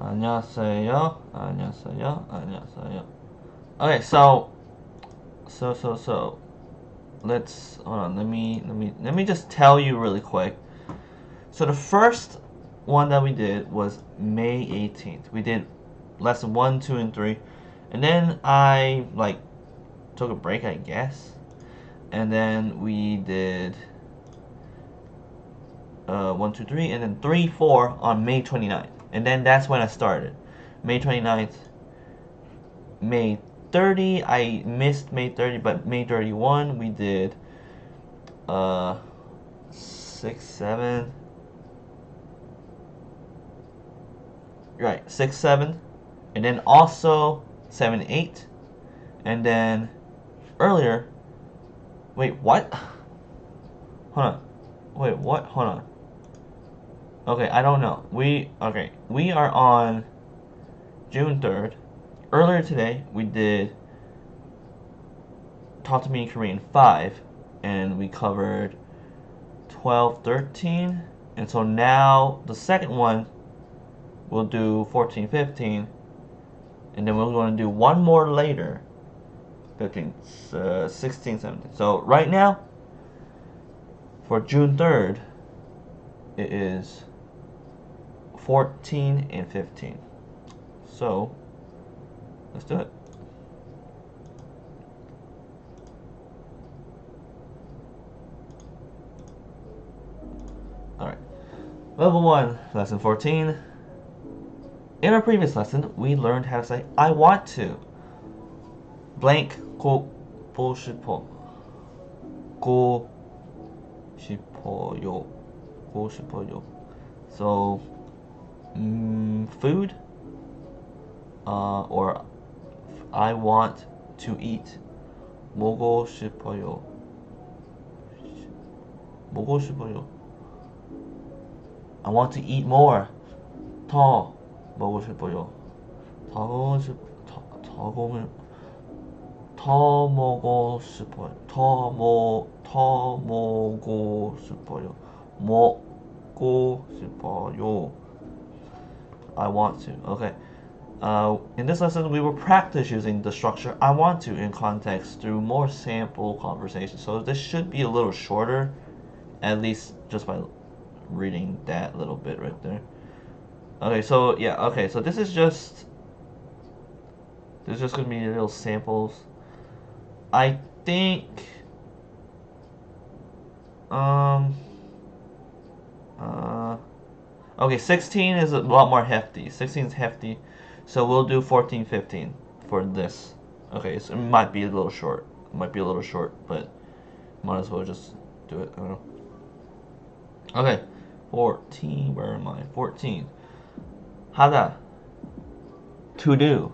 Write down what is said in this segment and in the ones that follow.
안녕하세요. 안녕하세요. 안녕하세요. Okay, so let's hold on. Let me just tell you really quick. So the first one that we did was May 18th. We did lesson 1, 2, and 3, and then I like took a break, I guess, and then we did 1, 2, 3, and then 3, 4 on May 29th, and then that's when I started. May 29th, May 30. I missed May 30, but May 31 we did 6, 7. Right, 6, 7, and then also 7, 8, and then earlier. Wait, what? Hold on. Wait, what? Hold on. Okay, I don't know. We are on June 3rd. Earlier today, we did Talk to Me in Korean 5, and we covered 12, 13, and so now the second one we'll do 14, 15, and then we're going to do one more later, 15, 16, 17. So right now, for June 3rd, it is 14 and 15. So let's do it. Alright. Level 1, lesson 14. In our previous lesson, we learned how to say I want to. Blank 고 싶어. 고 싶어요. 고 싶어요. So food or I want to eat. 먹고 싶어요. 먹고 싶어요. I want to eat more. 더 먹고 싶어요. 더 먹고 싶어요. 더 먹고 싶어요. 먹고 싶어요. I want to. Okay. In this lesson, we will practice using the structure I want to in context through more sample conversations. So this should be a little shorter, at least just by reading that little bit right there. Okay, so yeah, okay, so this is just gonna be little samples. I think okay, 16 is a lot more hefty. 16 is hefty, so we'll do 14, 15 for this. Okay, so it might be a little short. It might be a little short, but might as well just do it. I don't know. Okay, 14. Where am I? 14. 하다. To do.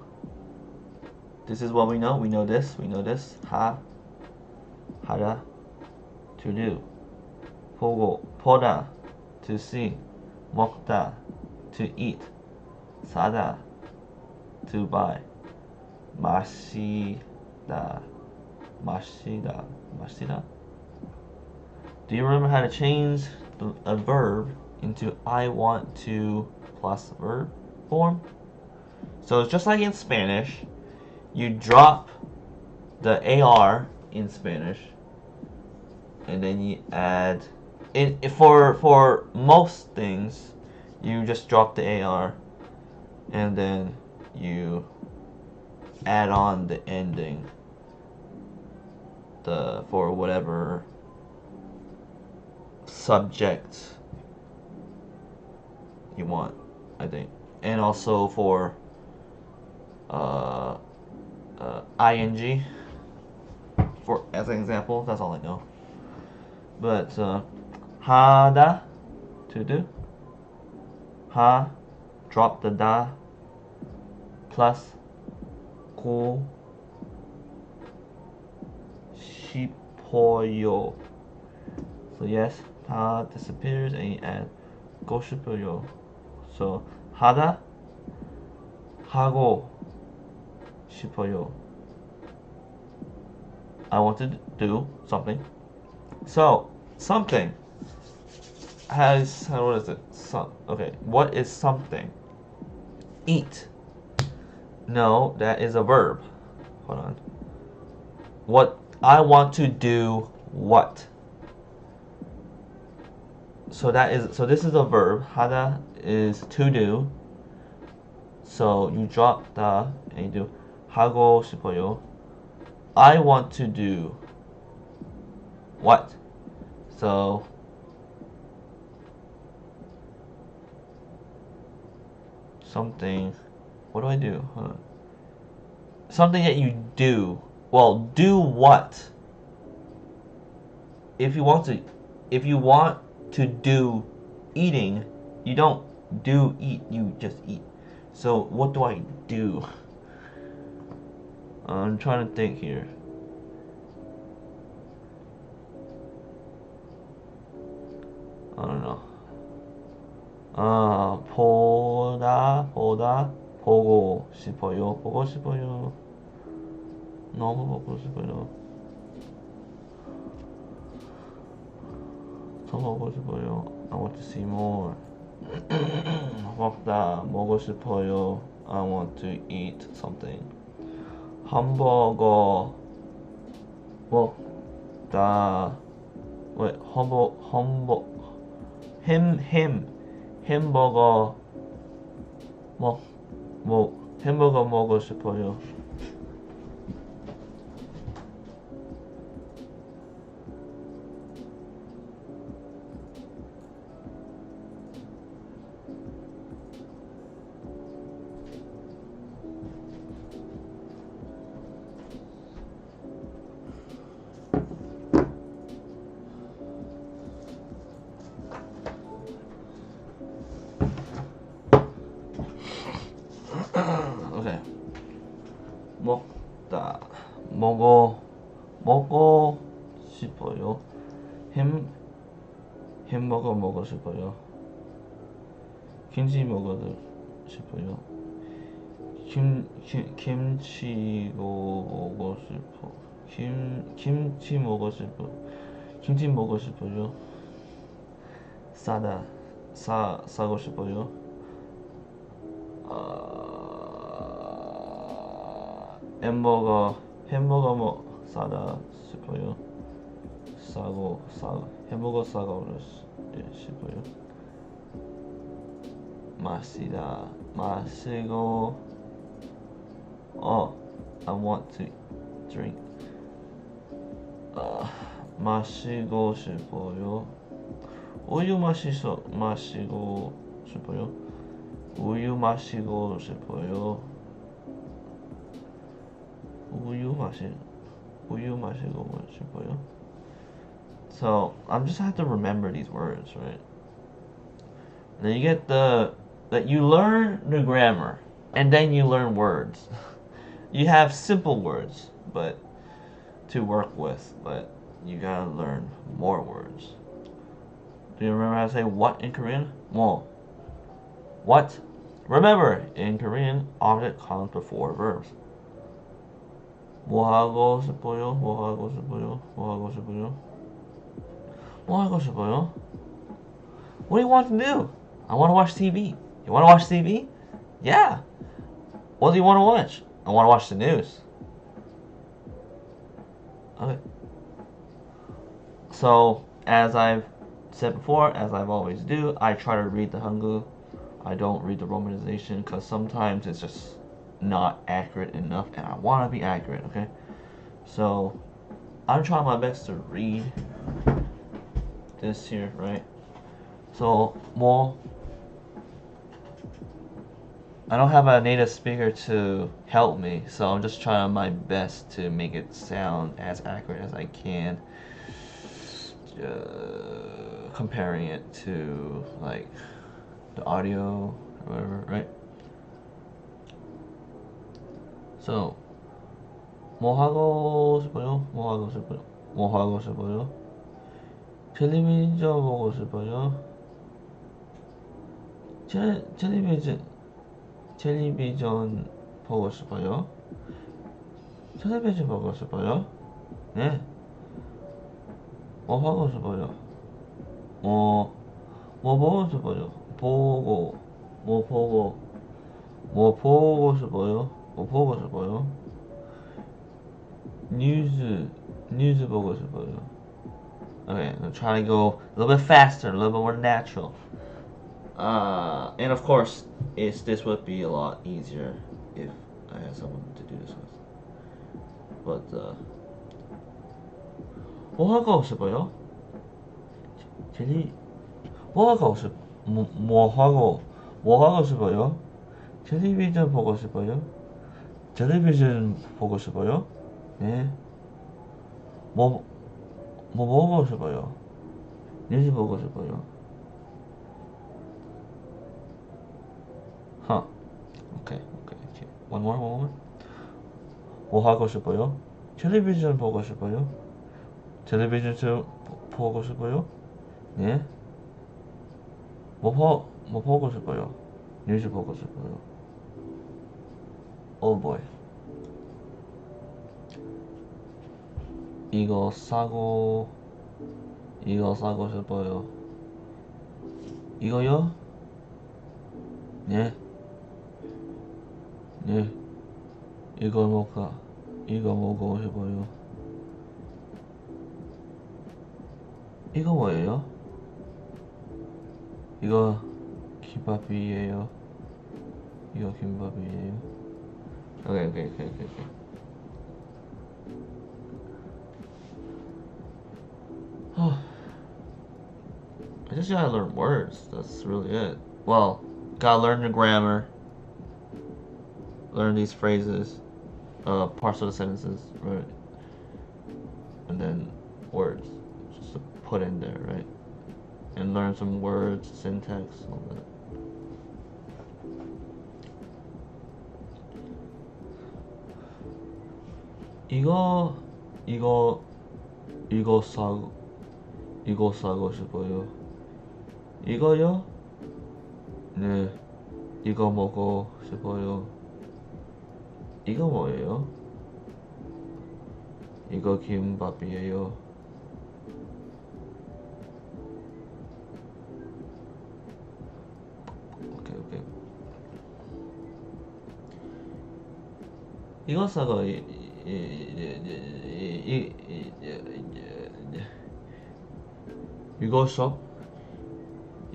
This is what we know. We know this. We know this. 하다. To do. 보다. To see. 먹다. To eat. 사다. To buy. 마시다. Do you remember how to change a verb into I want to plus verb form? So it's just like in Spanish. You drop the AR in Spanish, and then you add for most things you just drop the AR and then you add on the ending for whatever subject you want, I think. And also for ing for as an example. That's all I know. But 하다, to do. Drop the da, plus 고 싶어요. So yes, 다 disappears and you add 고 싶어요. So 하다, 하고 싶어요. I want to do something. So something has, what is it? Okay, what is something? Eat. No, that is a verb. Hold on. What I want to do what? So this is a verb. 하다 is to do. So you drop the and you do 하고 싶어요. I want to do what? So something. What do I do? Hold on. Something that you do. Well, do what? If you want to do eating, you don't do eat, you just eat. So what do I do? I'm trying to think here. I don't know. 보고 싶어요. 보고 싶어요. 너무 보고 싶어요. 더 먹고 싶어요. I want to see more. 먹고 싶어요. I want to eat something. 햄버거 먹다. Wait, 햄버거 햄버거 먹고 싶어요. Okay. 먹고 싶어요. 햄버거 먹고 싶어요. 김치 먹고 싶어요. 김치 먹고 싶어. 김치 먹고 싶어. 김치 먹고 싶어요. 사고 싶어요. 햄버거 사다 싶어요. 햄버거 사고 싶어요. 마시고 I want to drink. 마시고 싶어요. 우유 마시고 싶어요. 우유 마시고 싶어요. So I'm just have to remember these words, right? And then you get that you learn the grammar, and then you learn words. You have simple words, but to work with, but you gotta learn more words. Do you remember how to say what in Korean? 뭐. What? Remember, in Korean, object comes before verbs. 뭐 하고 싶어요? 뭐 하고 싶어요? 뭐 하고 싶어요? 뭐 하고 싶어요? What do you want to do? I want to watch TV. You want to watch TV? Yeah. What do you want to watch? I want to watch the news. Okay. So, as I've said before, as I've always do, I try to read the Hangul. I don't read the romanization because sometimes it's just not accurate enough, and I want to be accurate, okay? So, I'm trying my best to read this here, right? So, more. I don't have a native speaker to help me, so I'm just trying my best to make it sound as accurate as I can. Comparing it to like the audio or whatever, right? So, 뭐 하고 싶어요? 뭐 하고 싶어요? 뭐 하고 싶어요? 텔레비전 보고 싶어요? 텔레비전 보고 싶어요? 텔레비전 보고 싶어요? 네. 뭐 하고 싶어요? 뭐 보고 싶어요? 뭐 보고 뭐 보고 싶어요? 뭐 보고 싶어요? 뉴스 보고 싶어요. Okay, I'm trying to go a little bit faster, a little bit more natural. And of course, this would be a lot easier if I had someone to do this with. But 뭐 하고 싶어요? 텔리 뭐 하고 싶 뭐 하고 싶어요? 텔레비전 보고 싶어요? 텔레비전 보고 싶어요? 네. 뭐 보고 싶어요? 뉴스 보고 싶어요? Huh. Okay. One more. 뭐 하고 싶어요? 텔레비전 보고 싶어요? 텔레비전 보고 싶어요? 네. 뭐 보고 싶어요? 뉴스 보고 싶어요? Oh boy. 이거 사고 싶어요. 이거요? 네. 이거 먹고 싶어요. 이거 뭐예요? 이거 김밥이에요. 이거 김밥이에요. 오케이. I just gotta learn words. That's really it. Well, gotta learn the grammar. Learn these phrases, parts of the sentences, right? And then words, just to put in there, right? And learn some words, syntax, all that. 이거 사고 싶어요. 이거요? 네. 이거 먹고 싶어요. 이거 뭐예요? 이거 김밥이에요. 오케이. 이거 사고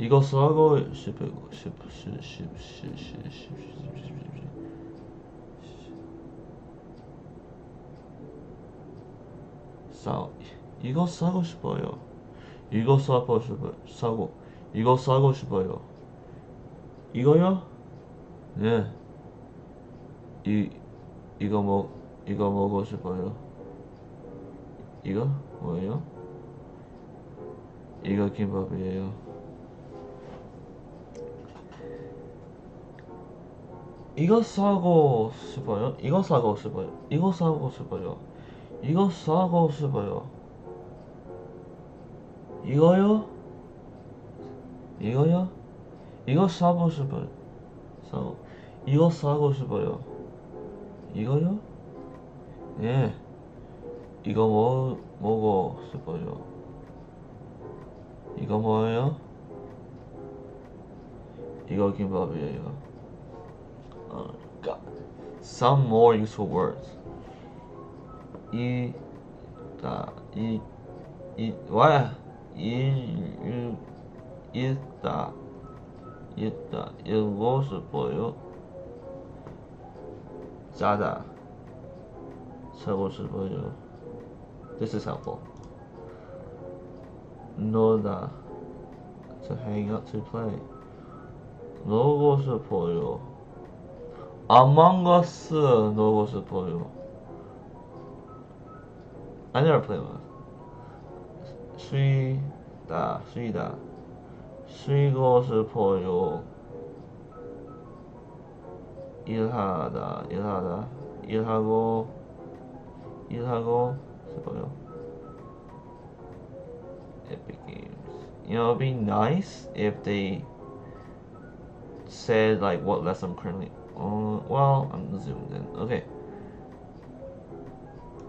이거 사고 싶어요. 이거 사고 싶어요. 이거 사고 싶어요. 이거요? 네. 이거 먹고 싶어요. 이거 뭐예요? 이거 김밥이에요. 이거 사고 싶어요. 이거 사고 싶어요. 이거 사고 싶어요. 이거 사고 싶어요. 이거요? 이거 사고 싶어요. 이거 사고 싶어요. 이거요? 예. 이거 먹고 싶어요. 이거 뭐예요? 이거 김밥이에요. God. Some more useful words. 읽고 싶어요. 자다. 자고 싶어요. This is helpful. 놀다. To hang out, to play. 놀고 싶어요. Among Us 놀고 싶어요. I never played one. 쉬다. 쉬고 싶어요. 일하고 싶어요. Epic Games. You know, it'd be nice if they said like what lesson I'm currently on. Well, I'm zoomed in. Okay.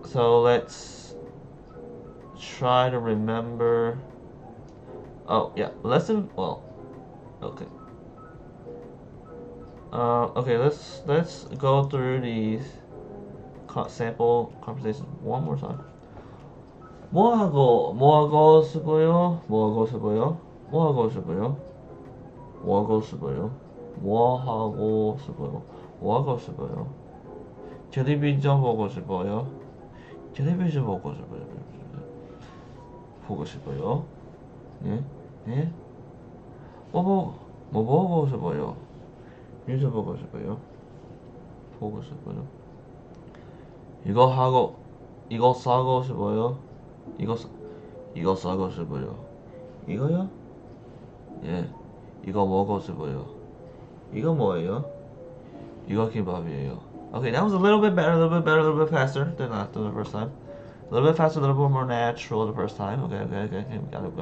So let's try to remember. Oh yeah, lesson. Well, okay. Okay, let's go through these sample conversations one more time. 뭐 하고 싶어요? 뭐 하고 싶어요? 뭐 하고 싶어요? 뭐 하고 싶어요? 뭐 하고 싶어요? 뭐 하고 싶어요? 텔레비전 보고 싶어요? 텔레비전 보고 싶어요? 보고 싶어요? 예? 예? 뭐 보고 싶어요? 뉴스 보고 싶어요? 보고 싶어요? 이거 사고 싶어요? 이거 사고 싶어요? 이거요? 예. 이거 먹고 싶어요? 이거 뭐예요? 이거 김밥이에요. Okay, that was a little bit better, a little bit better, a little bit faster than the first time. A little bit faster, a little bit more natural the first time. Okay. We got it.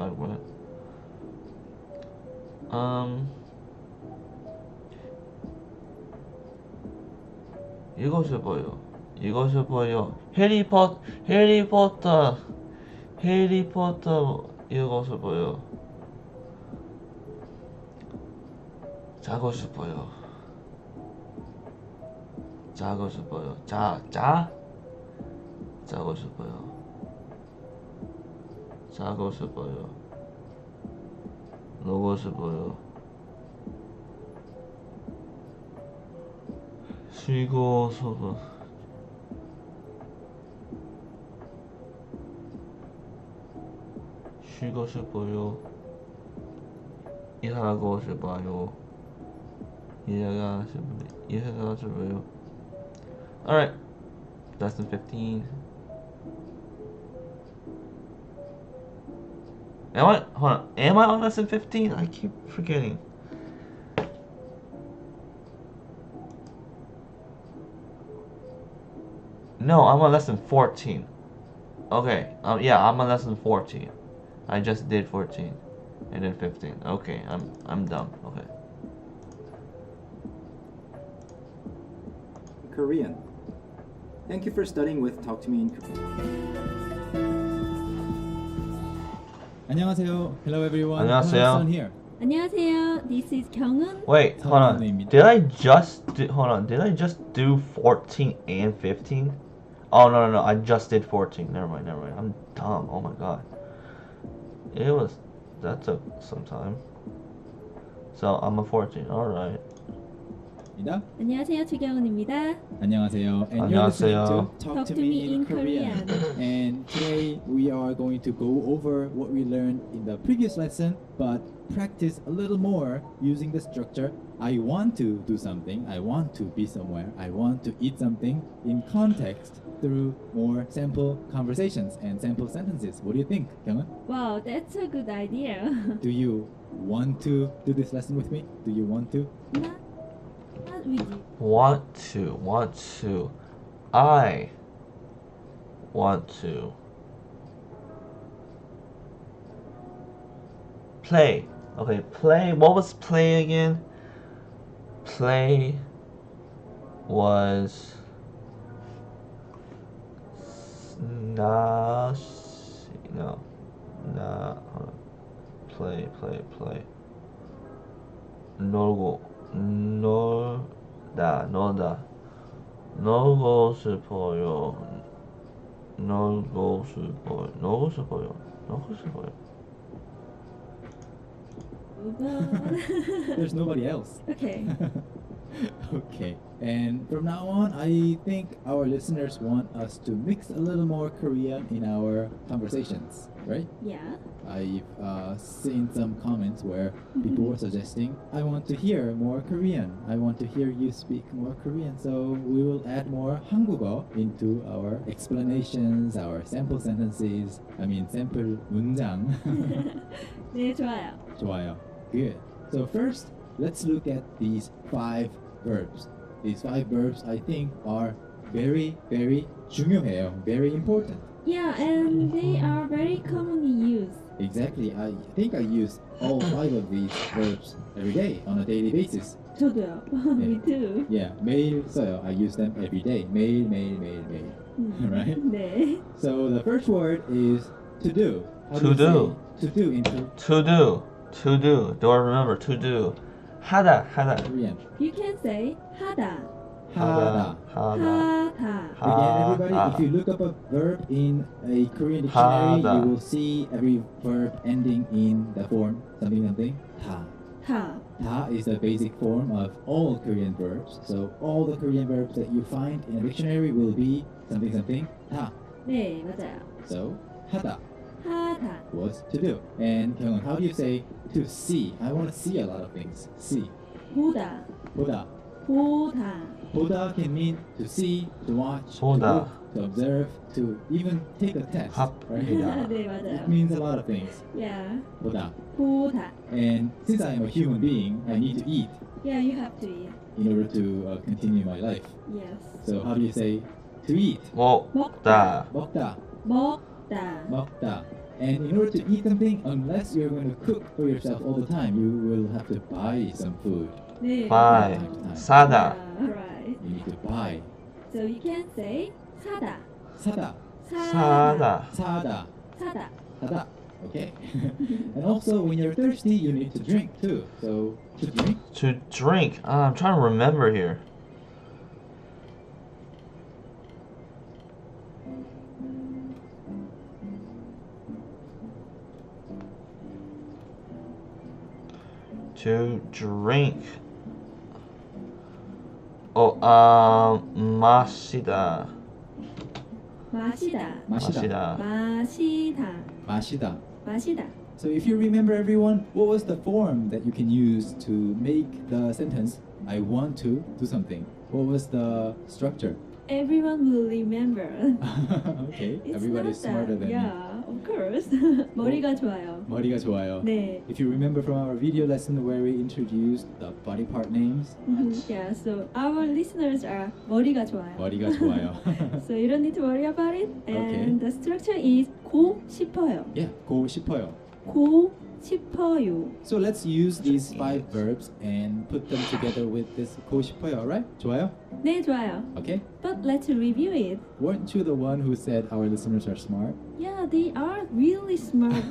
이거 싶어요. 이거 싶어요. 해리포터 이거 싶어요. 자고 싶어요. 자고 싶어요. 자고 싶어요. 자고 싶어요. 놀고 싶어요. 쉬고 싶어요. 쉬고 싶어요. 일하고 싶어요. 일하고 싶어요. Alright, lesson 15. Hold on, am I on lesson 15? I keep forgetting. No, I'm on lesson 14. Okay, yeah, I'm on lesson 14. I just did 14 and then 15. Okay, I'm dumb. Okay. Korean. Thank you for studying with Talk to Me in Korean. 안녕하세요. Hello everyone. 안녕하세요. Hello, son here. 안녕하세요. This is 경은. Wait, hold on. 선생님입니다. Did I just do 14 and 15? Oh no. I just did 14. Never mind. I'm dumb. Oh my god. That took some time. So I'm a 14. Alright. 안녕하세요. 최경은입니다. 안녕하세요. And 안녕하세요. you're listening to Talk to Me in Korean. Korean. And today we are going to go over what we learned in the previous lesson, but practice a little more using the structure. I want to do something. I want to be somewhere. I want to eat something in context through more sample conversations and sample sentences. What do you think, Kyungwon? Wow, that's a good idea. Do you want to do this lesson with me? Do you want to? Not with you. Want to. I want to. Play. Okay, play. What was play again? Play was hold on. Play. 놀다. 놀고 싶어요. There's nobody else. Okay. Okay. And from now on, I think our listeners want us to mix a little more Korean in our conversations, right? Yeah. I've seen some comments where people were suggesting, I want to hear more Korean. I want to hear you speak more Korean. So we will add more 한국어 into our explanations, our sample sentences, sample 문장. 네, 좋아요. 좋아요. Good. So first, let's look at these 5 verbs. These 5 verbs, I think, are very, very 중요해요. Very important. Yeah, and they are very commonly used. Exactly. I think I use all 5 of these verbs every day on a daily basis. 저도요. Me too. Yeah, 매일 써요. I use them every day. 매일. Right? 네. So the first word is to do. How To do. say to do in To do. Do I remember to do? 하다. Korean. You can say hada. 하다. 하다. Hada. Again, everybody, 하다. if you look up a verb in a Korean dictionary, 하다. you will see every verb ending in the form something. 다. Ta. 다 is the basic form of all Korean verbs. So all the Korean verbs that you find in a dictionary will be something. 다. 네, 맞아요. So 하다 하다. was to do. And Kyungwon, how do you say to see? I want to see a lot of things. See. 보다. 보다. 보다. 보다 can mean to see, to watch, 보다. to look, to observe, to even take a test. Right? 네, 맞아요. It means a lot of things. Yeah. 보다. 보다. And since I am a human being, I need to eat Yeah, you have to eat. in order to continue my life. Yes. So how do you say to eat? 먹다. 먹다. 먹다. 먹다. And in order to eat something, unless you're going to cook for yourself all the time, you will have to buy some food. 네. buy. 사다. Yeah, right. You need to buy. So you can say 사다. 사다. 사다. 사다. 사다. 사다. Okay. And also, when you're thirsty, you need to drink too. So to drink. To drink. I'm trying to remember here. To drink. 마시다. 마시다. 마시다. 마시다. 마시다. 마시다. So if you remember everyone, what was the form that you can use to make the sentence I want to do something? What was the structure? Everyone will remember. Okay, It's everybody's not smarter that. than me. Yeah, of course. 머리가 좋아요. 머리가 좋아요. 네. If you remember from our video lesson where we introduced the body part names, Yeah, so our listeners are 머리가 좋아요. 머리가 좋아요. So you don't need to worry about it. And Okay. the structure is 고 싶어요. Yeah, 고 싶어요. 고 싶어요. So let's use these 5 verbs and put them together with this 고 싶어요, alright? 좋아요? 네, 좋아요. Okay. But let's review it. Weren't you the one who said our listeners are smart? Yeah, they are really smart.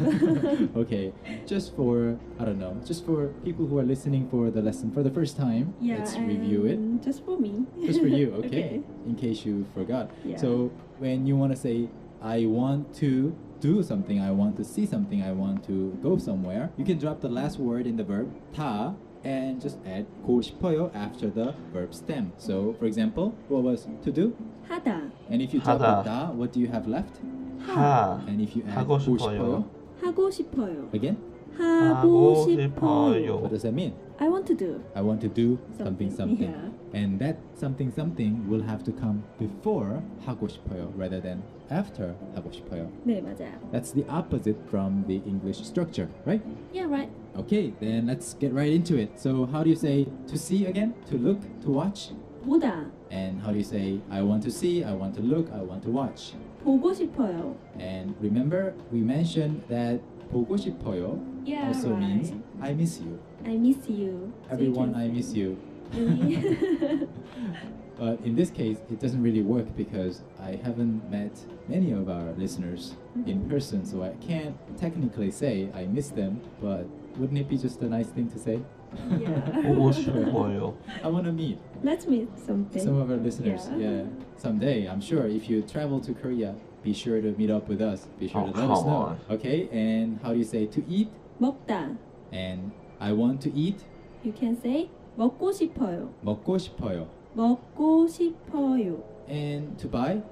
Okay, just for, I don't know, just for people who are listening for the lesson for the first time, Yeah, let's review it. and just for me. Just for you, okay? Okay. In case you forgot. Yeah. So when you want to say, I want to do something, I want to see something, I want to go somewhere, you can drop the last word in the verb, 다, and just add 고 싶어요 after the verb stem. So, for example, what was to do? 하다. And if you drop 하다. the 다, what do you have left? 하. And if you add 하고 고 싶어요. 하고 싶어요. again, 하고 하고 싶어요. what does that mean? I want to do I want to do something. Yeah. And that something will have to come before 하고 싶어요 rather than after 하고 싶어요. 네, 맞아요. That's the opposite from the English structure, right? Yeah, right. Okay, then let's get right into it. So how do you say to see again? To look, to watch? 보다. And how do you say I want to see, I want to look, I want to watch? 보고 싶어요. And remember, we mentioned that 보고 싶어요 Yeah, also right. means I miss you. I miss you. So Everyone, you I can miss you. say- But in this case, it doesn't really work because I haven't met many of our listeners in person, so I can't technically say I miss them, but wouldn't it be just a nice thing to say? 보고 Yeah. 싶어요. I want to meet Let's meet someday. some of our listeners. Yeah. Yeah, someday. I'm sure if you travel to Korea, be sure to meet up with us. Be sure Oh, to let us come know. on. Okay, and how do you say to eat? 먹다. And I want to eat. You can say 먹고 싶어요. 먹고 싶어요. 먹고 싶어요. And to buy.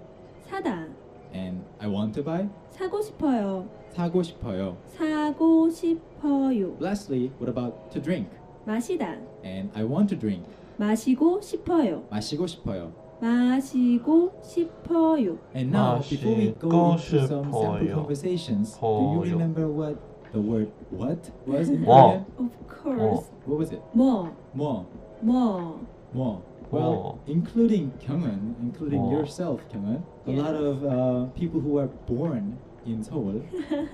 사다. And I want to buy. 사고 싶어요. 사고 싶어요. 사고 싶어요. Lastly, what about to drink? 마시다. And I want to drink. 마시고 싶어요. 마시고 싶어요. 마시고 싶어요. And now, before we go into 마시고 some sample 싶어요. conversations, do 싶어요. you remember what the word what was in 뭐. Korean? Of course. What was it? 뭐. 뭐. 뭐. 뭐. Well, including Kyungwon, including 뭐. yourself, Kyungwon, a Yeah. lot of people who are born in Seoul,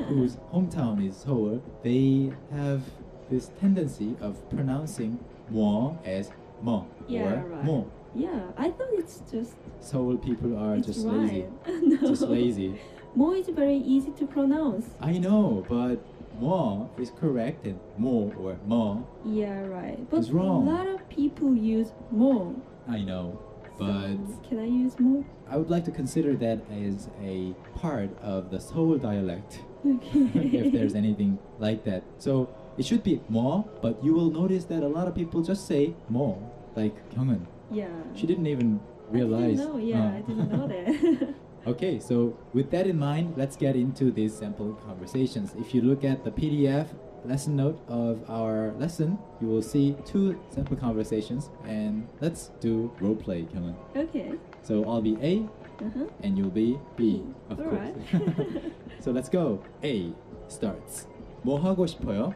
whose hometown is Seoul, they have this tendency of pronouncing mo as mo Yeah, or right. mo. Yeah, I thought it's just Seoul people are it's just right. lazy. No. Just lazy. Mo is very easy to pronounce. I know, but more is correct and more or more Yeah, right. But It's wrong. a lot of people use more. I know, So but can I use more? I would like to consider that as a part of the Seoul dialect. Okay. If there's anything like that. So it should be more, but you will notice that a lot of people just say more. Like Kyunghan. Yeah. She didn't even realize. I didn't know. Yeah, I didn't know that. Okay, so with that in mind, let's get into these sample conversations. If you look at the PDF lesson note of our lesson, you will see 2 sample conversations, and let's do role play, Kyunghan. Okay. So I'll be A, Uh-huh. and you'll be B, of Alright. course. So let's go. A starts. 뭐 하고 싶어요?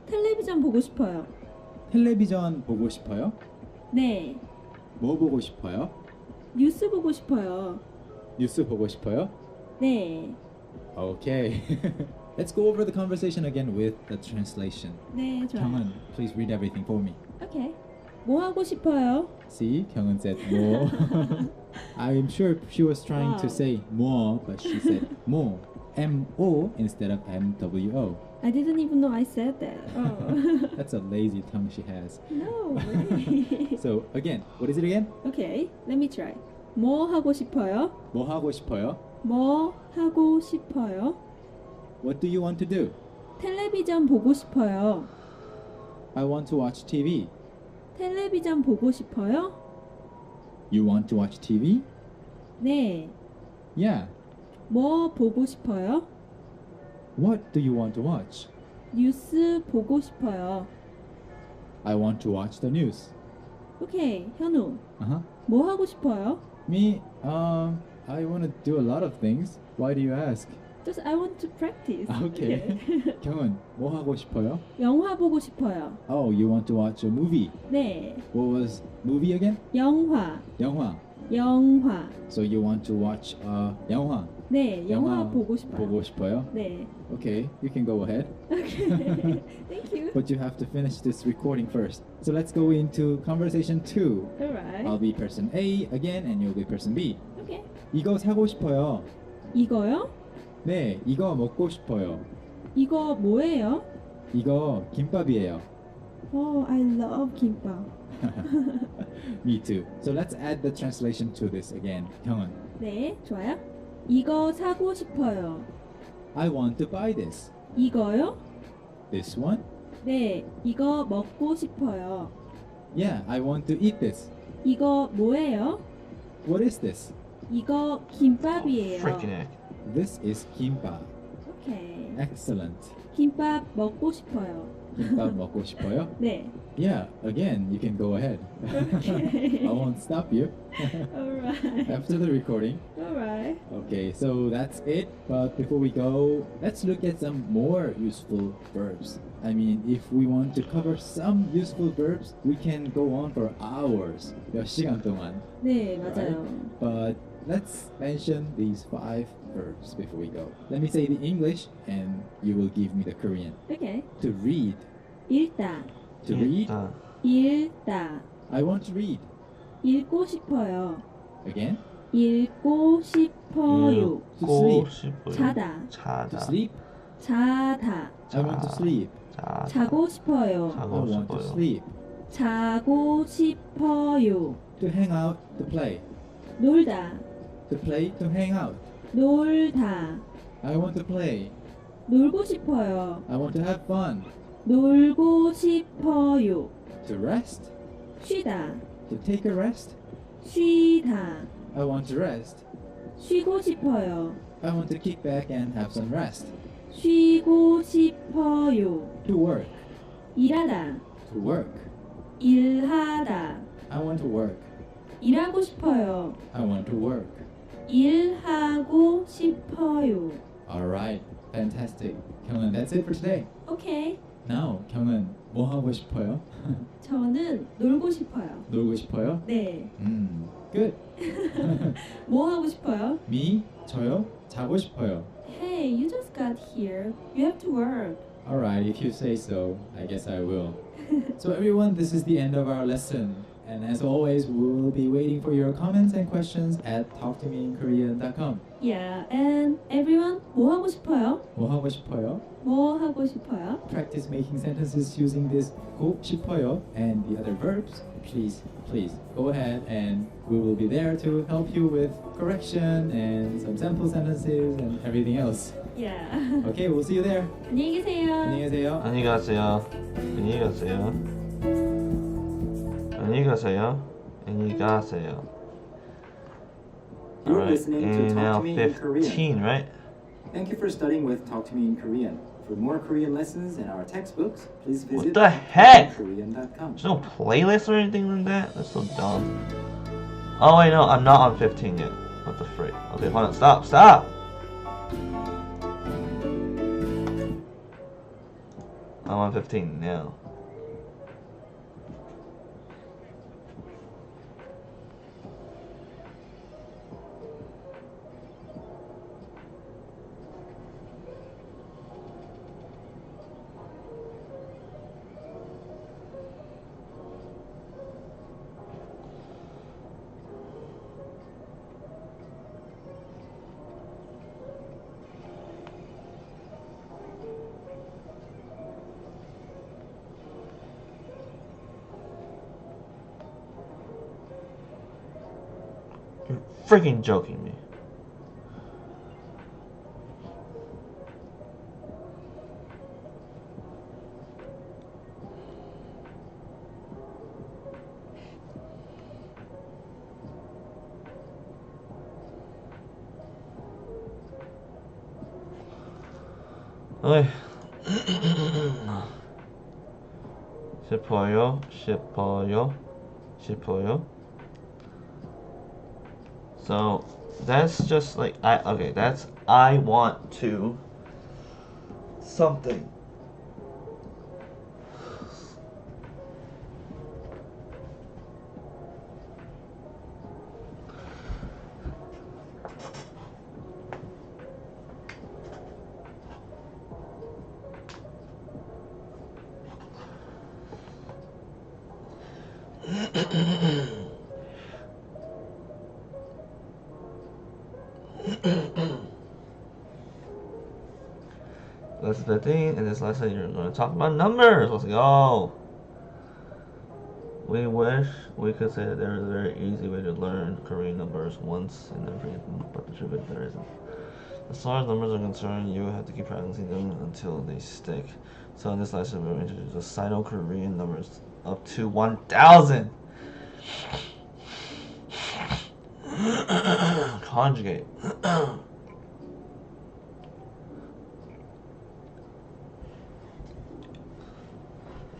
텔레비전 보고 싶어요. 텔레비전 보고 싶어요? 네. 뭐 보고 싶어요? 뉴스 보고 싶어요. 뉴스 보고 싶어요? 네. Okay. Let's go over the conversation again with the translation. 네, 좋아요. Kyunghan, please read everything for me. Okay. 뭐 하고 싶어요? See, Kyunghan said more. I'm sure she was trying to Wow. say more, but she said more. M-O instead of M-W-O. I didn't even know I said that. Oh. That's a lazy tongue she has. No way. So again, what is it again? Okay, let me try. 뭐 하고 싶어요? 뭐 하고 싶어요? 뭐 하고 싶어요? What do you want to do? 텔레비전 보고 싶어요. I want to watch TV. 텔레비전 보고 싶어요? You want to watch TV? 네. Yeah. 뭐 보고 싶어요? What do you want to watch? 뉴스 보고 싶어요. I want to watch the news. 오케이, 현우. Uh-huh. 뭐 하고 싶어요? Me, I want to do a lot of things. Why do you ask? Just I want to practice. Okay. 경은, 뭐 하고 싶어요? 영화 보고 싶어요. Oh, you want to watch a movie. 네. What was movie again? 영화. 영화. 영화. So you want to watch 영화. 네, 영화 보고 싶어요. 보고 싶어요? 네. Okay, you can go ahead. Okay. Thank you. But you have to finish this recording first. So let's go into conversation 2. Alright. I'll be person A again and you'll be person B. Okay. 이거 사고 싶어요. 이거요? 네, 이거 먹고 싶어요. 이거 뭐예요? 이거 김밥이에요. Oh, I love 김밥. Me too. So let's add the translation to this again. 형은, 네, 좋아요. 이거 사고 싶어요. I want to buy this. 이거요? This one? 네, 이거 먹고 싶어요. Yeah, I want to eat this. 이거 뭐예요? What is this? 이거 김밥이에요. Freaking heck. This is kimbap. 오케이. Excellent. 김밥 먹고 싶어요. 김밥 먹고 싶어요? 네. Yeah, again, you can go ahead. Okay. I won't stop you Alright. after the recording. Alright. Okay, so that's it. But before we go, let's look at some more useful verbs. I mean, if we want to cover some useful verbs, we can go on for hours. 몇 시간 동안. 네, right? 맞아요. But let's mention these 5 verbs before we go. Let me say the English and you will give me the Korean. 오케이. To read. 읽다. To read. 읽다. I want to read. 읽고 싶어요. Again. 읽고 싶어요. To sleep. 싶어요. 자다. 자다. To sleep. 자다. I want to sleep. 자다. 자고 싶어요. I 자고 want to 싶어요. sleep. 자고 싶어요. To hang out. To play. 놀다. To play. To hang out. 놀다. I want to play. 놀고 싶어요. I want to have fun. 놀고 싶어요. To rest. 쉬다. To take a rest. 쉬다. I want to rest. 쉬고 싶어요. I want to kick back and have some rest. 쉬고 싶어요. To work. 일하다. To work. 일하다. I want to work. 일하고 싶어요. I want to work. 일하고 싶어요. Alright. Fantastic. 경은, that's it for today. 오케이. Now, 경은, 뭐 하고 싶어요? 저는 놀고 싶어요. 놀고 싶어요? 네. Good. 뭐 하고 싶어요? Me? 저요? 자고 싶어요. Hey, you just got here. You have to work. Alright, if you say so, I guess I will. So everyone, this is the end of our lesson. And as always, we will be waiting for your comments and questions at talktomeinkorean.com. Yeah, and everyone, 뭐 하고 싶어요? 뭐 하고 싶어요? 뭐 하고 싶어요? Practice making sentences using this 고 싶어요 and the other verbs. Please go ahead, and we will be there to help you with correction and some sample sentences and everything else. Yeah. Okay, we'll see you there. 안녕히 계세요. 안녕히 계세요. 안녕히 가세요. 안녕히 가세요. 안녕히 가세요. 안녕히 가세요. You're Alright, listening to and Talk now to Me in Korean. 15, right? Thank you for studying with Talk to Me in Korean. For more Korean lessons and our textbooks, please visit What the heck? Korean.com. There's no playlist or anything like that? That's so dumb. Oh wait, no, I'm not on 15 yet. What the frick? Okay, hold on, stop! I'm on 15 now. You're freaking joking me. Okay. 싶어요. So that's just like that's I want to something. Lesson 15. In this lesson, you're going to talk about numbers. Let's go. We wish we could say that there is a very easy way to learn Korean numbers once and everything, but the truth is there isn't. As far as numbers are concerned, you have to keep practicing them until they stick. So in this lesson, we're going to introduce the Sino-Korean numbers up to 1,000. Conjugate.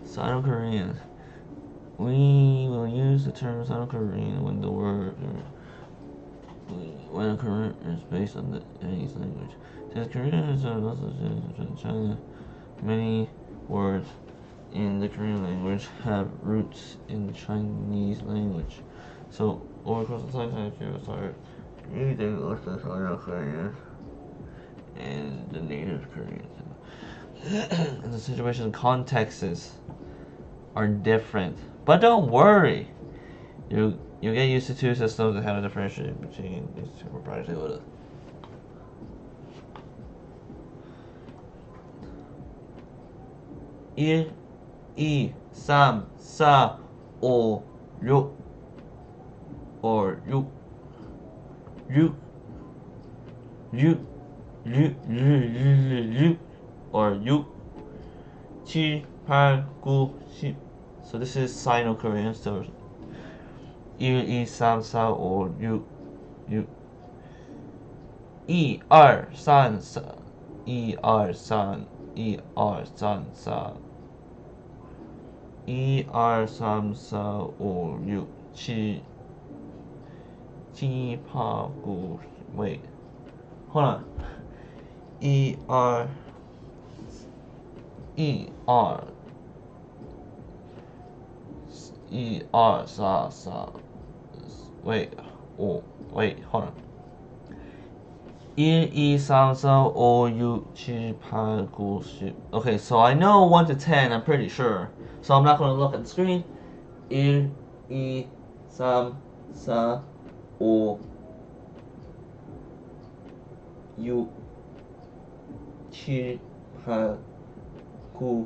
Sino-Korean. We will use the term Sino-Korean when the word when a Korean is based on the Chinese language. Since Korean is also from China, many words in the Korean language have roots in the Chinese language. So over the course of time, I started reading also Sino-Korean and the native Koreans. And the situation and contexts are different. But don't worry. You get used to two systems and how to differentiate between these two proprietary. 1, 2, 3, 4, 5, 6 or 6 or 6 7, 8, 9, 10. So this is Sino-Korean. So 1, 2, 3, 4, 5, 6 1, 2, 3, 4 1, 2, 3, 4 1, 2, 3, 4 1, 2, 3, 4 5, 6 7, 7, 8, 9, wait. Hold on. 1, 2, 1, 2, 1, 2, 4, 4. Wait. Oh, wait. Hold on. 1, 2, 3, 4, 5, 6, 7, 8, 9, 10. Okay, so I know 1 to 10, I'm pretty sure. So I'm not going to look at the screen. 1, 2, 2, 3, 4, 5, 6, 7, 8, 9,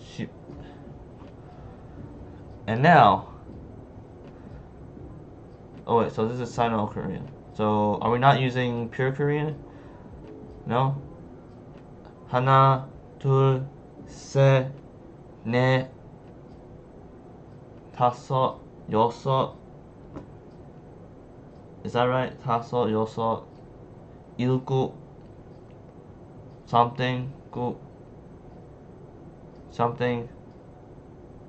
10. And now, oh wait, so this is Sino-Korean. So are we not using pure Korean? No? 하나, 둘, 셋, 넷, 다섯, 여섯. Is that right? 다섯, 여섯, 일곱, something, 구, something,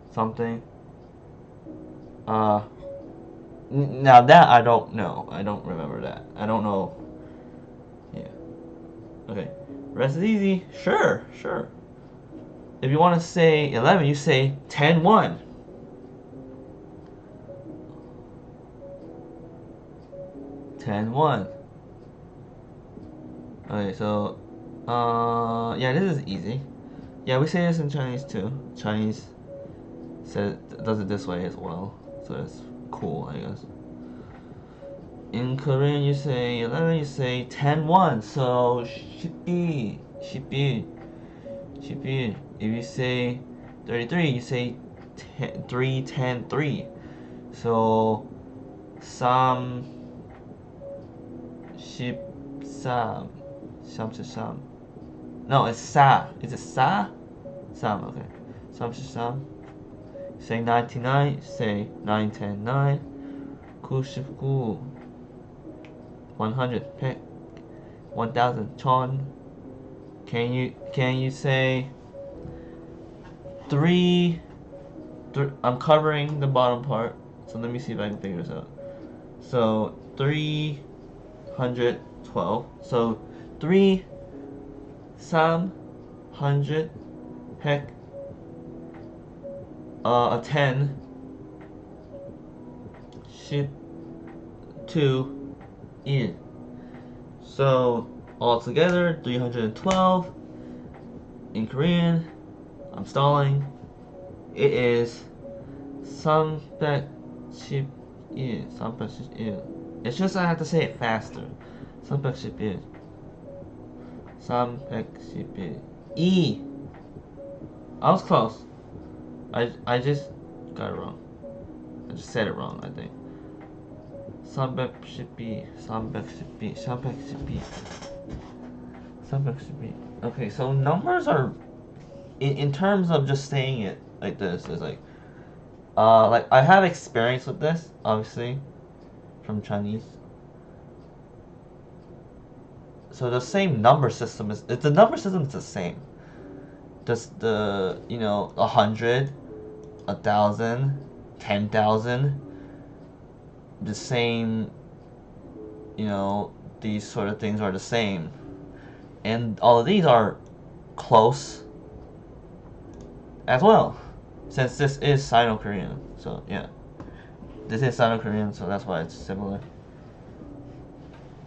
something. Now that I don't know. I don't remember that. I don't know. Yeah. Okay. Rest is easy. Sure, sure. If you want to say 11, you say 10, 1. Okay, so, yeah, this is easy. Yeah, we say this in Chinese too. Chinese does it this way as well, so it's cool, I guess. In Korean, you say 11, you say 10, 1. So 11, 11, 11. If you say 33, you say 3, 10, 3. So 3, 13, 33. No, it's sa. Is it sa? Sam, okay. 33. Say 99, say 9, 10, 9. 99. 100, pick 1000, chon. Can you say 3? I'm covering the bottom part, so let me see if I can figure this out. So 312. So 3, 300, pick a 10, 2, 1. So altogether 312. In Korean, I'm stalling. It is 311. 311. It's just I have to say it faster. 311. 311. E. I was close. I just got it wrong. I just said it wrong, I think. 312. 312. 312. 312. Okay, so numbers are, in terms of just saying it like this, is like I have experience with this, obviously, from Chinese. So the same number system is, the number system is the same. Just the, 100, 1,000, 10,000, the same, these sort of things are the same. And all of these are close as well, since this is Sino-Korean. So yeah, this is Sino-Korean, so that's why it's similar.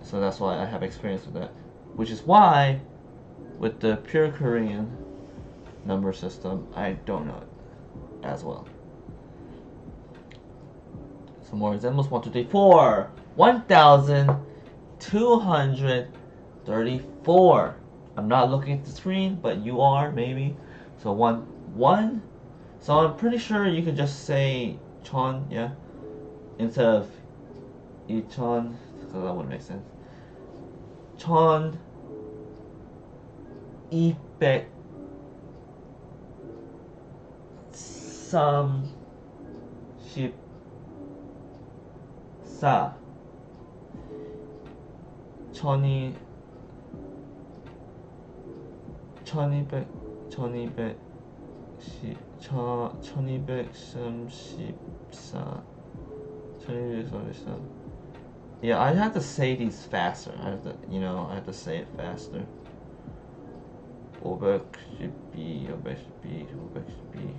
So that's why I have experience with that. Which is why, with the pure Korean number system, I don't know it as well. Some more examples. 1, 2, 3, 4. 1,234. I'm not looking at the screen, but you are, maybe. So 1, 1. So I'm pretty sure you could just say chon, yeah, instead of ichon, because that wouldn't make sense. Chon, ipe, sam, ship, sa, 천이, 1200, 1200, 1234, 1234. Yeah, I have to say these faster. I have to, I have to say it faster. 512, 512, 512.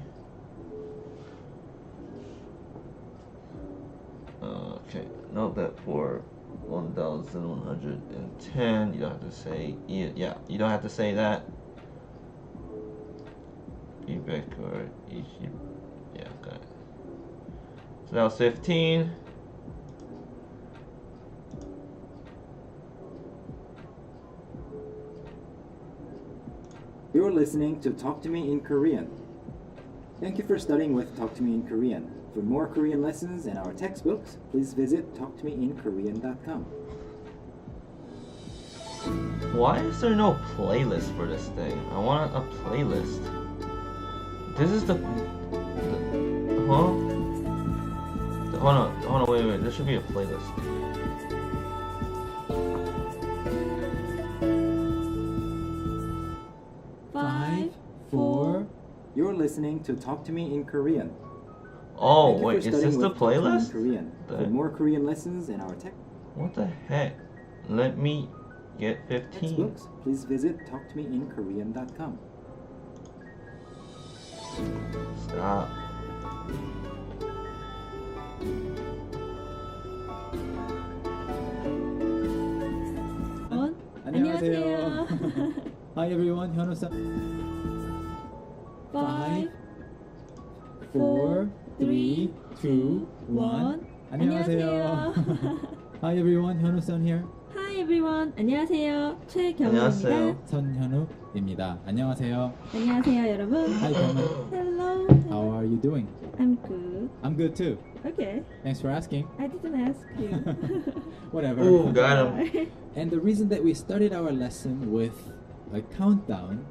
Okay, note that for 1,110, you don't have to say, yeah, you don't have to say that. Ebek or Egypt, yeah, got it. So now it's 15. You're listening to Talk to Me in Korean. Thank you for studying with Talk to Me in Korean. For more Korean lessons and our textbooks, please visit talktomeinkorean.com. Why is there no playlist for this thing? I want a playlist. This is the huh? Hold on, wait. There should be a playlist. Five, four. You're listening to Talk to Me in Korean. Oh, Thank you wait, for is studying this the with Talk to Me in playlist? Korean. For more Korean lessons and our What the heck? Let me get 15. textbooks, please visit talktomeinkorean.com. Stop. 안녕하세요. Hi everyone, 현우-san. 5, 4, 3, 2, 1. 안녕하세요. Hi everyone, 현우-san here. Hi everyone. 안녕하세요. 최경우입니다. 안녕하세요. 선현우입니다. 안녕하세요. 안녕하세요, 여러분. Hi 경우. Hello. How are you doing? I'm good. I'm good too. Okay. Thanks for asking. I didn't ask you. Whatever. Ooh, got him. And the reason that we started our lesson with a countdown,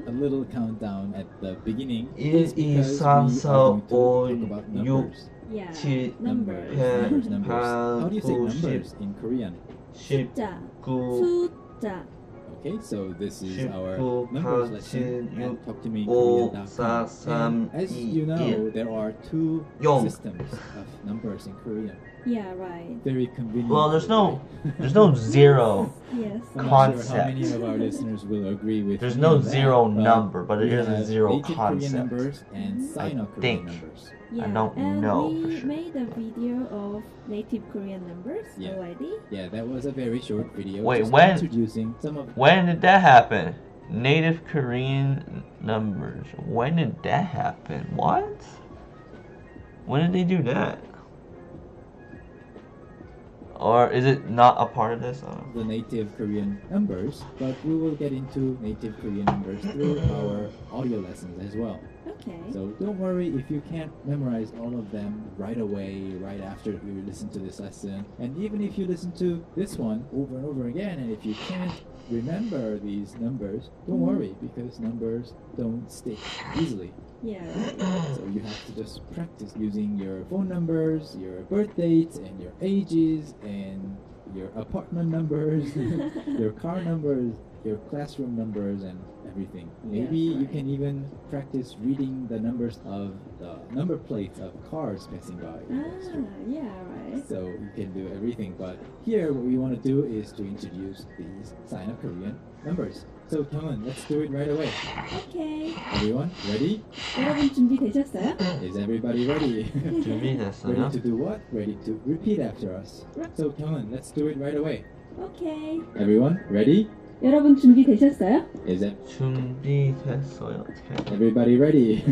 a little countdown at the beginning, is because we are going to talk about numbers. Yeah. Numbers. Numbers. Numbers. How do you say numbers in Korean? 숫자. 19, 숫자. Okay, so this is 19, our numbers lesson 8, at 오, talktomeinkorean.com. 4, And 3, as 2, you know, 1. there are two 영. systems of numbers in Korean. Yeah, right. Very convenient. Well, there's no zero Yes. I'm not sure how concept. many of our listeners will agree with There's me no on that, zero but number, but we there is a have zero native Korean concept. numbers and Sino-Korean think. numbers. Yeah. don't and know we for sure. made a video of native Korean numbers Yeah. already. Yeah, that was a very short video. Wait, just when? introducing some of. When did that happen? Native Korean numbers. When did that happen? What? When did they do that? Or is it not a part of this? The native Korean numbers, but we will get into native Korean numbers through our audio lessons as well. Okay. So don't worry if you can't memorize all of them right away, right after you listen to this lesson. And even if you listen to this one over and over again, and if you can't remember these numbers, don't worry because numbers don't stick easily. Yeah, right. So you have to just practice using your phone numbers, your birth dates, and your ages, and your apartment numbers, your car numbers, your classroom numbers, and everything. Maybe Yes, you right. can even practice reading the numbers of the number plates of cars passing by. Yeah, right. So you can do everything. But here, what we want to do is to introduce these Sino-Korean numbers. So Kyungwon, let's do it right away. Okay. Everyone, ready? 여러분 준비되셨어요? Is everybody ready? Ready 준비됐어요? to do what? Ready to repeat after us. So Kyungwon, let's do it right away. Okay. Everyone, ready? 여러분 준비되셨어요? Is it 준비됐어요. 어떻게? everybody ready?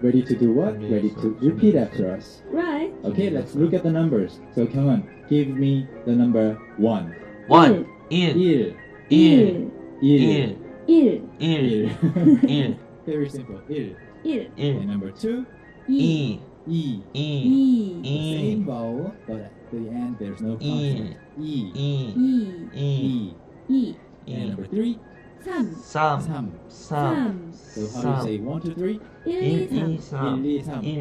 Ready to do what? Ready to repeat after us. Right. Okay, let's look at the numbers. So Kyungwon, give me the number 1. 1, 1, 1. 1, 1. 1. 1, 1, Very simple. 1. 1. And number 2. 2, E. 2, 2. The same vowel, but at the end there's no consonant. E. 2, 2. 2, 2. And number 3. 3. 3. 3, So how do you say 1, 2, 3? 1, 2, 1, 2, 3, 1, 2,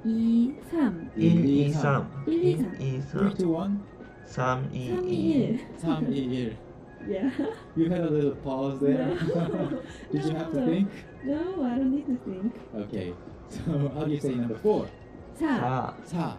3. 1, 2, 3, 1, 2, 3. 1, 2, 3, 1, 2, 3. 3, 2, 1. 3, 3, 3, 2, 1. Yeah. You had a little pause there. No. Did you have to think? No, I don't need to think. Okay. So how do you say number 4? 4. 4, 4.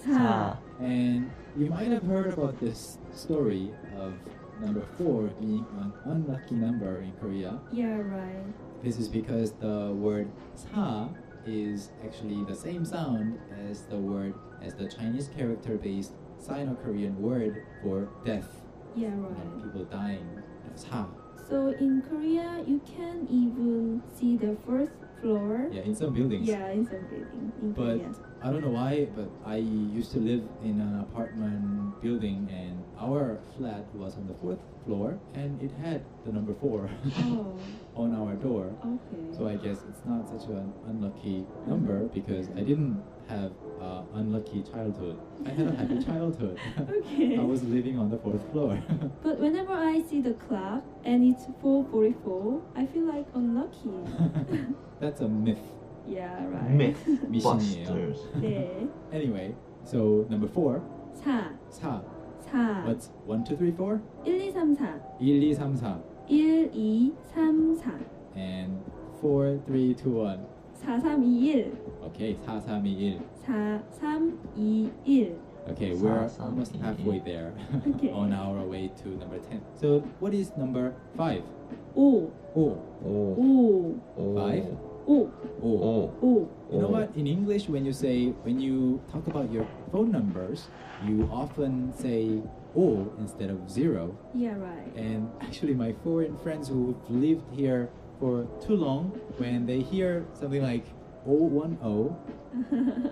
4. And you might have heard about this story of number 4 being an unlucky number in Korea. Yeah, right. This is because the word sa is actually the same sound as the Chinese character-based Sino-Korean word for death. Yeah, You know, right. people dying. Sa. So in Korea, you can even see the first floor. Yeah, in some buildings. Yeah, in some building in But Korea. I don't know why, but I used to live in an apartment building, and our flat was on the 4th floor, and it had the number 4 Oh, on our door. okay. So I guess it's not such an unlucky number because I didn't have unlucky childhood. I had a happy childhood. Okay. I was living on the 4th floor. But whenever I see the clock and it's 4:44, I feel like unlucky. That's a myth. Yeah, right. Mythbusters. 네. Anyway, so number 4, 4, 4. 4. What's 1, 2, 3, 4? 1, 2, 3, 4. 1, 2, 3, 4. 1, 2, 3, 4. And 4, 3, 2, 1. 4, 3, 2, 1. Okay, 4, 3, 2, 1. 4, 3, 2, 1. Okay, we're 4, 3, almost 2, halfway 1. there Okay. on our way to number 10. So what is number 5? 5. Oh, Oh. 5. 5? 5. Oh. Oh. You know what? In English, when you talk about your phone numbers, you often say O instead of 0. Yeah, right. And actually, my foreign friends who've lived here for too long, when they hear something like 010,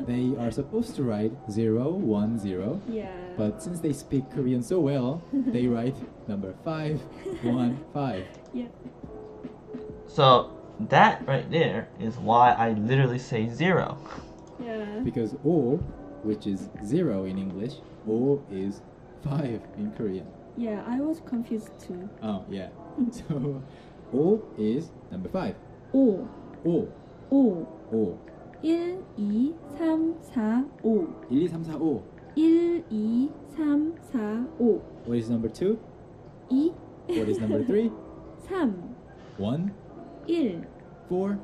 they are supposed to write 010. Yeah. But since they speak Korean so well, they write number 515. Yeah. So that right there is why I literally say 0. Yeah. Because O, which is 0 in English, O is 5 in Korean. Yeah, I was confused too. Oh, yeah. So O is number 5. 5. O, 5. O. 1, 2, 3, 4, 5. 1, 2, 3, 4, 5. 1, 2, 3, 4, 5. What is number 2? 2. What is number 3? 3. 1, 1. 4,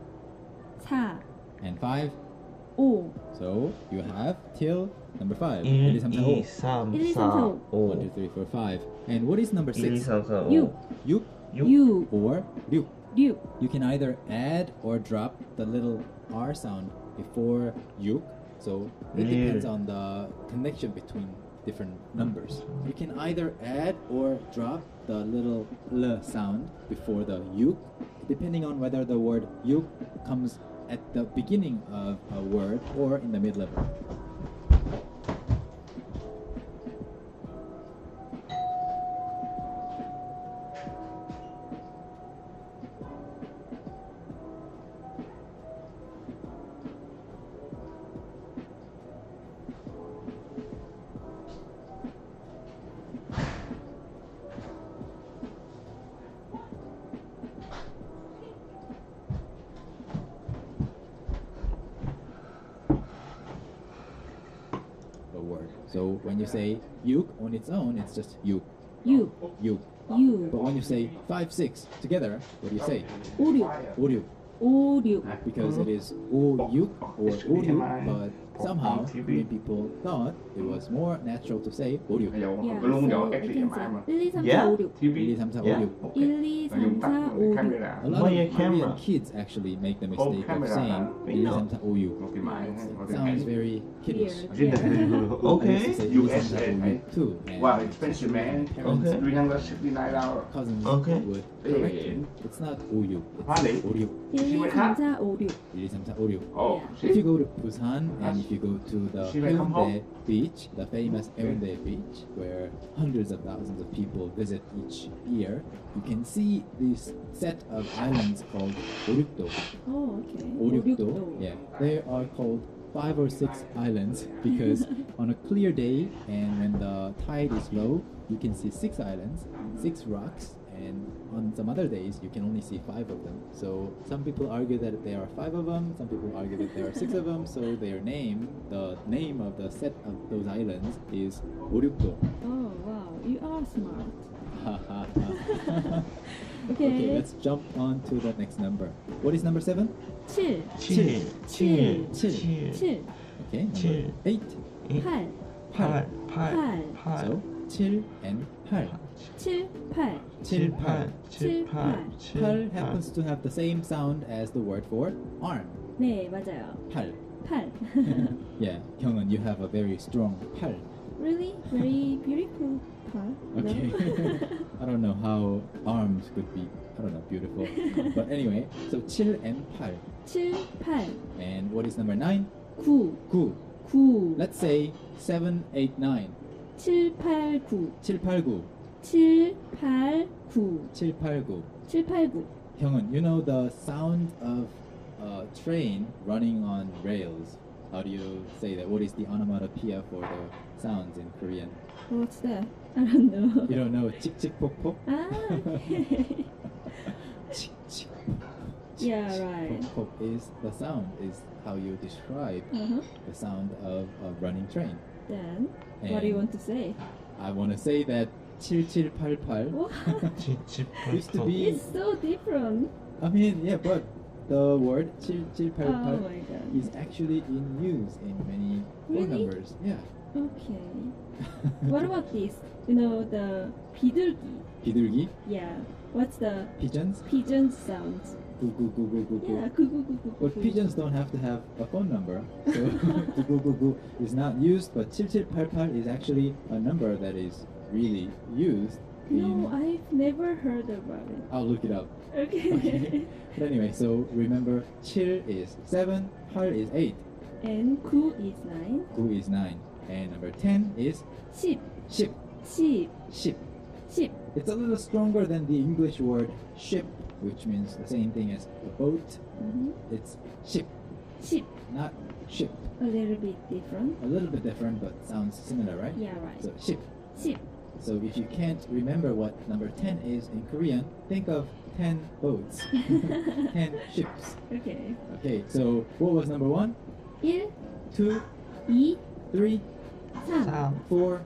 4. and 5. 5. So you have till number 5. 1, 1, 2, 3, 4, 2, 5. 3, 1, 2, 3, 4, 1, 2, 3, 4, 5. And what is number 1, 2, 6? 3, 4, 6. 6 6. or 6. 6. You can either add or drop the little R sound before 6. So it depends on the connection between different numbers. You can either add or drop the little L sound before the 6, depending on whether the word 6 comes at the beginning of a word or in the middle of it. A word. So when you say 6 on its own, it's just 6. 6. 6. 6. But when you say 5, 6 together, what do you say? 5, 6. 5. 5, 6. Because it is 5 or 5, but somehow Korean people thought it was more natural to say 5. Yeah, so we can say 1, 2, 3, 4, Yeah. 5, 6. 1, 2, 3, 4, 5. Yeah. 1, 2, 3, 4, 5, 6. A lot Why of your Korean camera? kids actually make the mistake of saying 1, 2, 3, 4, 5. It sounds very kiddish. Weird. Yeah. I used to Okay. say 1, 2, 3, 4, 5 too. And Wow, expensive man. Okay. $369. cousins Okay. would correct me. It's not 5, 6. Really? It's 5, 6. 1, 2, 3, 4, 5, 6. 1, 2, 3, 4, 5. Oh, If you go to Busan and if you go to the She may come Haeundae beach, the famous Haeundae beach, where hundreds of thousands of people visit each year, you can see this set of islands called Orukdo. Oh, okay. Orukdo, yeah, they are called 5 or 6 islands because on a clear day and when the tide is low, you can see 6 islands, 6 rocks, and on some other days you can only see 5 of them. So some people argue that there are 5 of them, some people argue that there are 6 of them, so the name of the set of those islands is Orukdo. Oh, wow. You are smart. Okay, Okay. let's jump on to the next number. What is number 7? 7. 7, 7, 7. 7, Okay, number 7. 8. 8. 8, 8, 8, So 7 and 8. 7, 8. 7, 8, 7, 8, 8 happens to have the same sound as the word for arm. 네, 맞아요. 8. 8. Yeah, Hyungwon, you have a very strong 8. Really? Very beautiful part. Okay. I don't know how arms could be, I don't know, beautiful. But anyway, so 7 and 8. 7, 8. And what is number 9? 9. 9. 9 Let's say 7, 8, 9. 7, 8, 9 7, 8, 9. 7, 8, 9 7, 8, 9. 7, 8, 9 Hyungwon, you know the sound of a train running on rails. How do you say that? What is the onomatopoeia for the sounds in Korean? What's that? I don't know. You don't know 칙칙폭폭? Ah, okay. 칙칙. Yeah, right. 폭폭 is the sound, is how you describe Uh-huh. the sound of a running train. Then, what do you And want to say? I want to say that 7788 What? used to be. It's so different. I mean, yeah, but the word Oh 7788 my god. is actually in use in many phone Really? numbers. Yeah. Okay. What about this? You know, the 비둘기. 비둘기, Yeah. What's the pigeons, pigeon sound? 구구구구구구. Yeah, 구구구구구. But pigeons don't have to have a phone number, so 구구구구 is not used. But 7788 is actually a number that is really used. No, I've never heard about it. I'll look it up. Okay. Okay. But anyway, so remember, 7 is 7, 8 is 8, And 9 is 9. 9 is 9, and number 10 is 10, ship. 10, Ship. 10. It's a little stronger than the English word ship, which means the same thing as a boat. Mhm. It's ship, 10. not ship. A little bit different. A little bit different, but sounds similar, right? Yeah, right. So ship. 10. So if you can't remember what number 10 is in Korean, think of 10 boats, 10 ships. Okay. Okay, so what was number 1? 1, 2, 2, 3, 3, 3, 4, 4,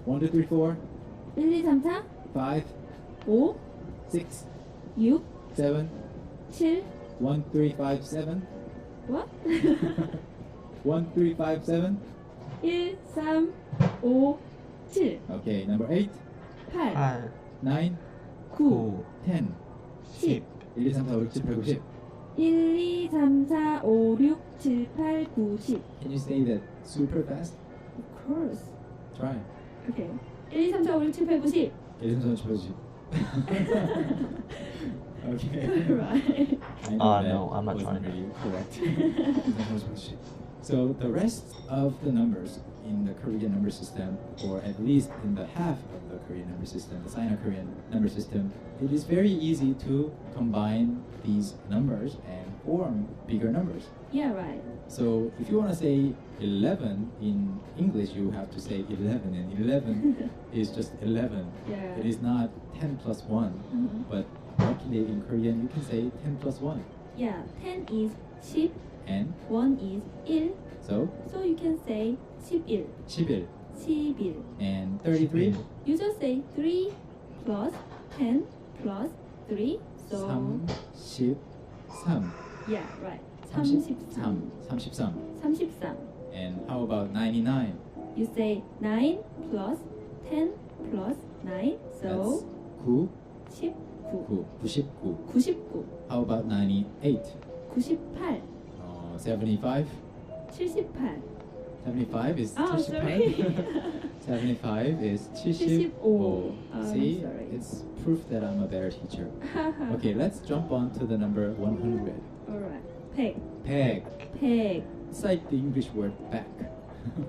1, 2, 3, 4, 1, 2, 3, 4, 5, 5, 6, 6, 7, 7. 1, 3, 5, 7, What? 1, 3, 5, 7. 1, 3, 5, 7, Okay, number 8, 8, 8, 9, 9, 10. 10, 1, 2, 3, 4, 5, 6, 7, 8, 9, 10. 1, 2, 3, 4, 5, 6, 7, 8, 9, 10. Can you say that super fast? Of course. Try. Okay. 1, 2, 3, 4, 5, 6, 7, 8, 9, 10. 1, 2, 3, 4, 5, 6. Okay. Right. I know that no, I'm not wasn't trying that. really correct. So the rest of the numbers in the Korean number system, or at least in the half of the Korean number system, the Sino-Korean number system, it is very easy to combine these numbers and form bigger numbers. Yeah, right. So if you want to say 11 in English, you have to say 11, and 11 is just 11. Yeah. It is not 10 plus 1, Mhm. but luckily in Korean you can say 10 plus 1. Yeah, 10 is 10, And 1 is 1. so So you can say 11, 11 11. and 33, You just say 3 plus 10 plus 3. So 33. yeah, right. 33. 33. 33. 33. And how about 99? You say 9 plus 10 plus 9. So 9, 19. 99. 99. How about 98? 98. 75? 78. 75 is Oh, 75. sorry. 75 is 75. 75. See, sorry. it's proof that I'm a better teacher. Okay, let's jump on to the number 100. Alright. Peg. Peg. Peg. It's like the English word back,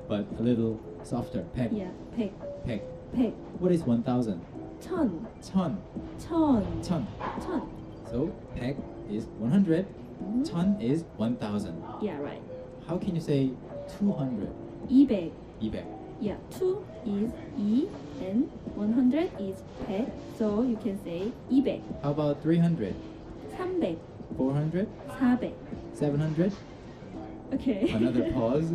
but a little softer. Peg. Yeah, peg. Peg. Peg. What is 1000? 천. Ton. 천. Ton. 천. So peg is 100. Mhm. Ton is 1000. Yeah, right. How can you say 200? 200. 200. Yeah, 2 is 2 and 100 is 100. So you can say 200. How about 300? 300. 400? 400. 700? Okay. Another pause.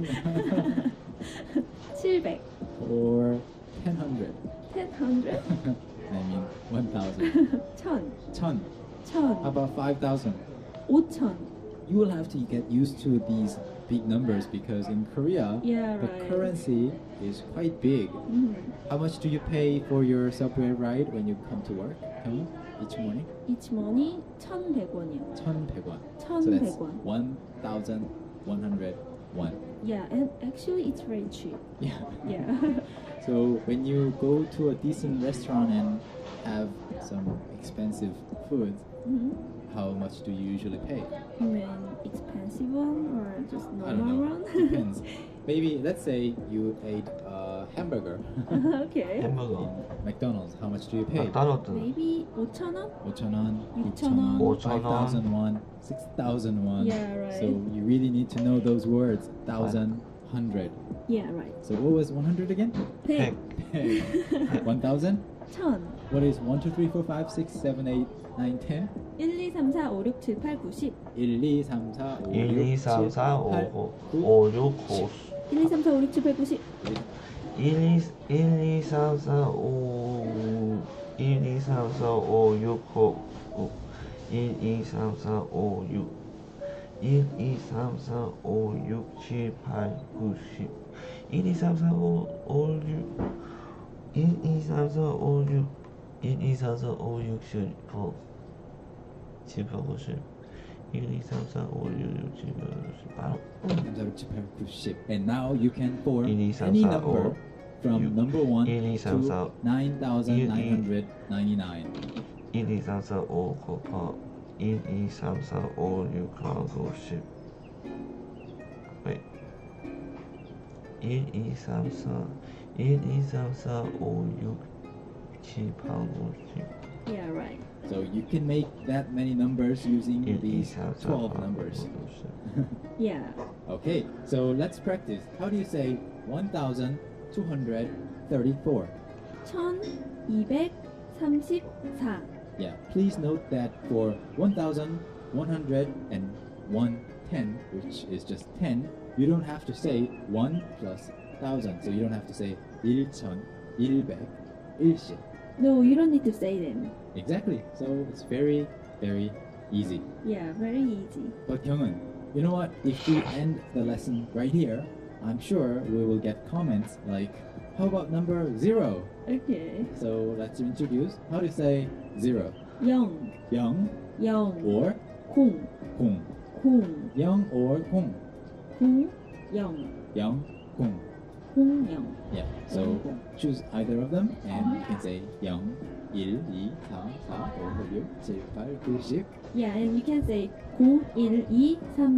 700. Or 1000? 1000. I mean 1000. 천. Ton. How 천. about 5000? 5천. You will have to get used to these big numbers because in Korea, Yeah, the right. currency is quite big. Mhm. How much do you pay for your subway ride when you come to work? Each morning? Each morning 1,100원이요. 1,100원. So that's 1,100원. 1,101. Yeah, and actually it's very cheap. Yeah. Yeah. So when you go to a decent restaurant and have some expensive food, Mhm. how much do you usually pay? You mean expensive one or just I don't normal know. one? Depends. maybe let's say you ate a hamburger okay. 햄버거. in McDonald's. How much do you pay? 맥도날드. Maybe 5,000원? 5,000원, 6,000원, 5,000원, 5,000원, 6,000원. Yeah, right. So you really need to know those words. 1,000, 100. Yeah, right. So what was 100 again? 백. 1,000? 1,000. What is 1, 2, 3, 4, 5, 6, 7, 8, 9, 10? 1, 2, 3, 4, 5, 6, 7, 8, 9, 10. 1, 2, 3, 4, 5, 1, 2, 3, 4, 5, 5, 6, 5. 1, 2, 3, 4, 5, 6, 7, 8, 9, 10. 1, 2, 3, 4, 5, 1, 2, 3, 4, 5, 6, 5, 1, 2, 3, 4, 5, 6, 1, 2, 3, 4, 5, 6, 7, 8, 9, 10. 1, 2, 3, 4, 5, 6, 1, 2, 3, 4, 5, 6, 1, 2, 3, 4, 5, 6, 7, 8, 7, 8, 9, 10. 1, 2, 3, 4, 5, 6, 7, 8, 3, 4, 5, 6, 7, 8, 9, 10. And now you can form 1, 2, 3, any 4, number 5, from number 1 1, 2, 3, 4, to 9,999. 1, 2, 3, 4, 5 곱하 1, 2, 3, 4, 5, 6, 9, 10. Wait. 1, 2, 3, 4 1, 2, 3, 4, 5, 6, 7, 8, 9, 10. Yeah, right. So you can make that many numbers using 1, 2, these 3, 4, 12 5, numbers. 6, Yeah. Okay, so let's practice. How do you say 1,234? 1234. Yeah, please note that for 1,110, which is just 10, you don't have to say 1 plus 1,000. So you don't have to say 1,100, 10. No, you don't need to say them. Exactly. So it's very, very easy. Yeah, very easy. But Kyungwon, you know what? If we end the lesson right here, I'm sure we will get comments like, how about number 0? Okay. So let's introduce how to say 0. 0, Young 0, or 0, kung. 0, Young or kung. 0, 0, Young, kung. 0, 0. Yeah. So choose either of them and you can say young, 1, 2, 3, 4, 5, 6, 7, 8, 9, 10. Yeah, and you can say 0, 1, 2, 3, 4,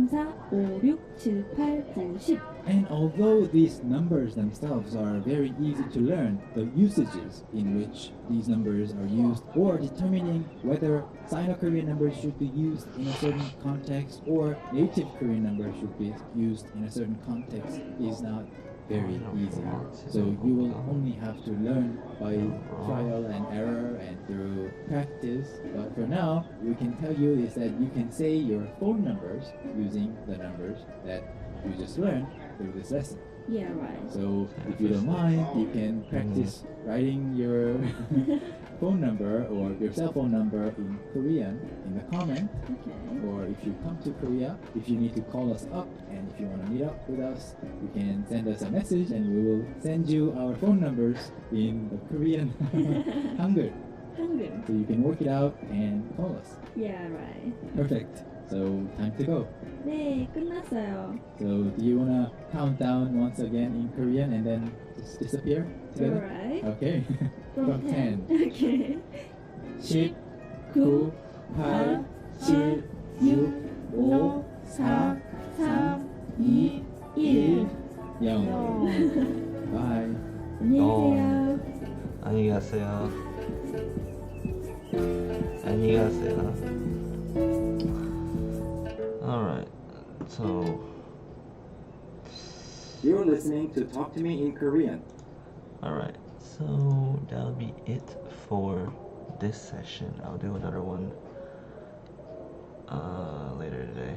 5, 6, 7, 8, 9, 10. And although these numbers themselves are very easy to learn, the usages in which these numbers are used, or determining whether Sino-Korean numbers should be used in a certain context or native Korean numbers should be used in a certain context, is not very easy. So you will only have to learn by trial and error and through practice. But for now, we can tell you is that you can say your phone numbers using the numbers that you just learned through this lesson. Yeah, right. So if you don't mind, you can practice writing your phone number or your cell phone number in Korean in the comment. Okay. Or if you come to Korea, if you need to call us up and if you want to meet up with us, you can send us a message and we will send you our phone numbers in the Korean Hangul. Hangul. So you can work it out and call us. Yeah, right. Perfect. So time to go. 네, 끝났어요. So do you want to count down once again in Korean and then just disappear together? Alright. Okay. From 10. Okay. 10, 9, 8, 7, 6, 5, 4, 3, 2, 1, 0. Bye. 안녕히 계세요. 안녕히 가세요. 안녕히 가세요. Alright, so You're listening to Talk to Me in Korean. alright, so that'll be it for this session. I'll do another one later today.